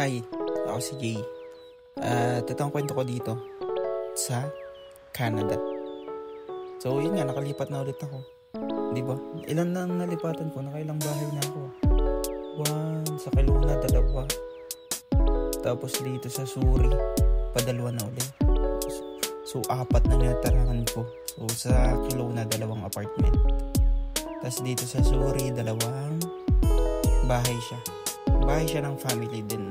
Hi, ako si Jay. At ito ang kwento ko dito sa Canada. So yun nga, nakalipat na ulit ako. Di ba? Ilan na ang nalipatan ko, nakailang bahay na ako. 1, sa Kelowna, 2. Tapos dito sa Surrey, padalawa na ulit. So 4 na natarahan ko. So sa Kelowna, 2 apartment. Tapos dito sa Surrey, 2 bahay siya. Bahay siya ng family din.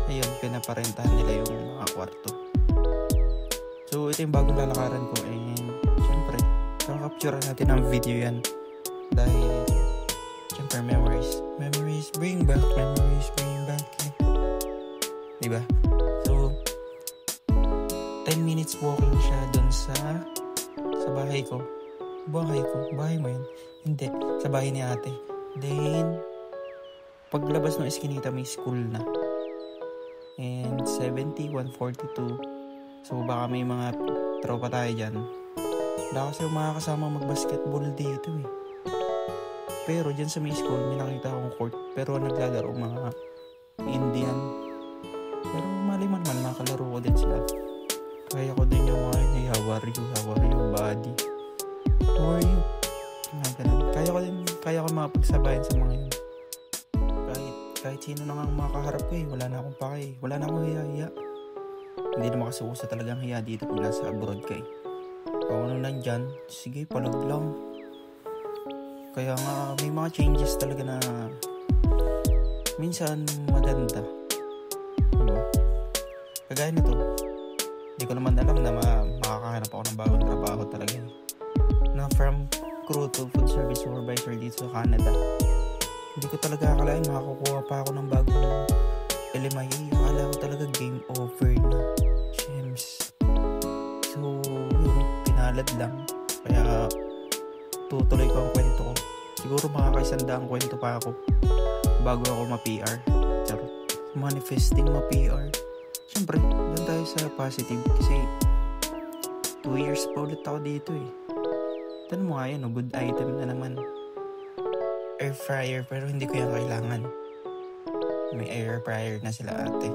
Ayun, pinaparentahan nila yung mga kwarto. So ito yung bagong lalakaran ko. And syempre, kakapture natin ang video yan. Dahil syempre memories bring back. Diba? So 10 minutes walking siya dun sa bahay ko. Bahay mo yun? Hindi, sa bahay ni ate. Then paglabas ng eskinita may school na. And 70, 142. So baka may mga tropa tayo dyan. Wala kasi yung mga kasama mag-basketball dito eh. Pero dyan sa may school may nakita akong court. Pero naglalaro mga Indian. Pero maliman man makalaro ko din sila. Kaya ko din yung mga hey, how are you buddy? How are you? Kaya ko mapagsabayan sa mga yun. Kahit sino na nga makaharap ko eh, wala na akong pake, wala na akong hiya. Hindi na makasuusa talagang hiya dito pag nasa abroad ka eh. Kung ano nandyan, sige palag lang. Kaya nga may mga changes talaga na minsan maganda. Diba? Kagaya nito, hindi ko naman alam na makakahanap ako ng bagong trabaho talaga eh. Na from crew to food service supervisor dito sa Canada. Hindi ko talaga akalain makakukuha pa ako ng bagong LMIA. Akala ko talaga game over na. Shems. So, yun, pinalad lang. Kaya, tutuloy ko ang kwento ko. Siguro makakaisandaang kwento pa ako bago ako ma-PR. Charot. Manifesting ma-PR. Siyempre, doon tayo sa positive. Kasi, 2 years pa ulit ako dito eh. Tanong mo nga yan, good item na naman. Air fryer, pero hindi ko yan kailangan. May air fryer na sila ate.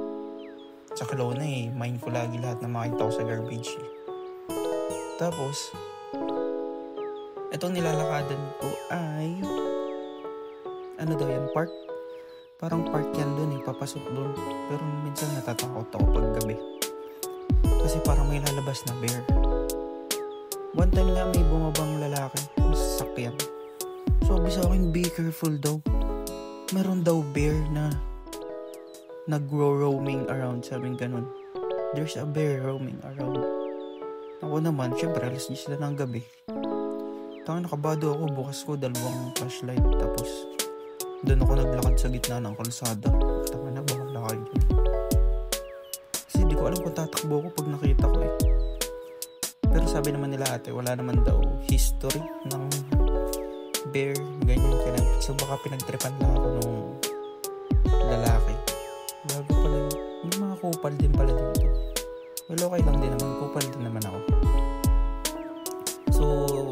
Sa Kelowna eh, mind ko lagi lahat na makita ko sa garbage eh. Tapos, itong nilalakadan ko ay ano daw yan, park? Parang park yan dun eh, papasok dun. Pero minsan natatakot ako pag gabi. Kasi parang may lalabas na bear. One time nga may bumabang lalaki sa sasakyan. Sabi sa akin, be careful daw. Meron daw bear na nag-roaming around. Sabing ganun. There's a bear roaming around. Ako naman, syempre, alas 10 na ng gabi. Nakabado ako, bukas ko 2 flashlight. Tapos, doon ako naglakad sa gitna ng kalsada. Tanga na, baka lakad yun. Kasi di ko alam kung tatakbo ko pag nakita ko eh. Pero sabi naman nila ate, wala naman daw history ng bear, ganyan. So baka pinagtripan lang ako nung lalaki. Bago pala yun. May mga kupal din pala dito. Well, okay lang din naman. Kupal din naman ako. So,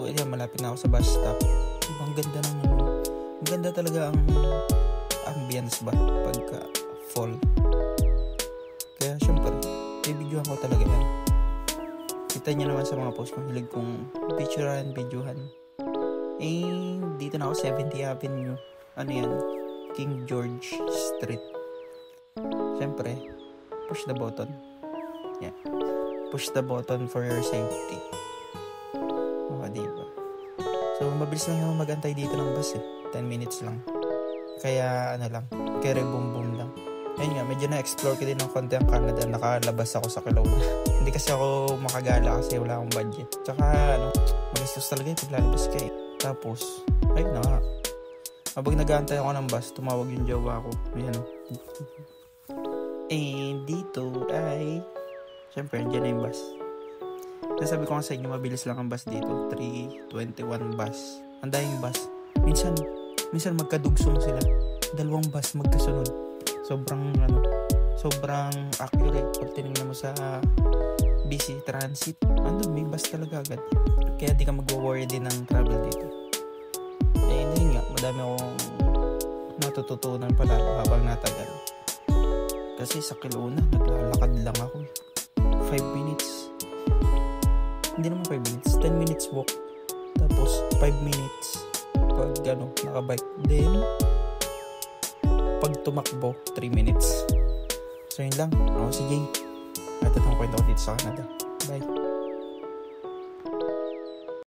ayan, malapit na ako sa bus stop. Ang ganda ng ang ganda talaga ang ambience ba pagka fall. Kaya syempre, bibidyohan ko talaga yan. Kita niyo naman sa mga post kong hilig kong picturean, videohan. Eh, dito na ako 70 Avenue. Ano yan? King George Street. Siyempre, push the button. Yeah. Push the button for your safety. Diba? So, mabilis lang naman mag-antay dito ng bus eh. 10 minutes lang. Kaya, kere boom lang. Ayun nga, medyo na-explore ko din ng konti ang Canada. Nakalabas ako sa Kelowna. Hindi kasi ako makagala kasi wala akong budget. Tsaka, magastos talaga yung paglalabas ka eh. Tapos, ayun na nga. Habang nag-aantay ako ng bus, tumawag yung jowa ko. Ayan o. And dito ay, syempre, dyan na yung bus. Nasabi ko nga sa inyo, mabilis lang ang bus dito. 3:21 bus. Ang daming bus. Minsan magkadugsong sila. 2 bus magkasunod. Sobrang accurate. Pag tinignan mo sa BC Transit, may bus talaga agad. Kaya di ka mag-worry din ng travel dito. Hindi nga, madami akong natututunan pala habang natagal. Kasi sa Kelowna, naglalakad lang ako eh. 5 minutes. Hindi naman 5 minutes. 10 minutes walk. Tapos 5 minutes pag nakabike. Then, pag tumakbo, 3 minutes. So yun lang. Ako si Jay. At itong kwento ko dito sa Canada. Bye.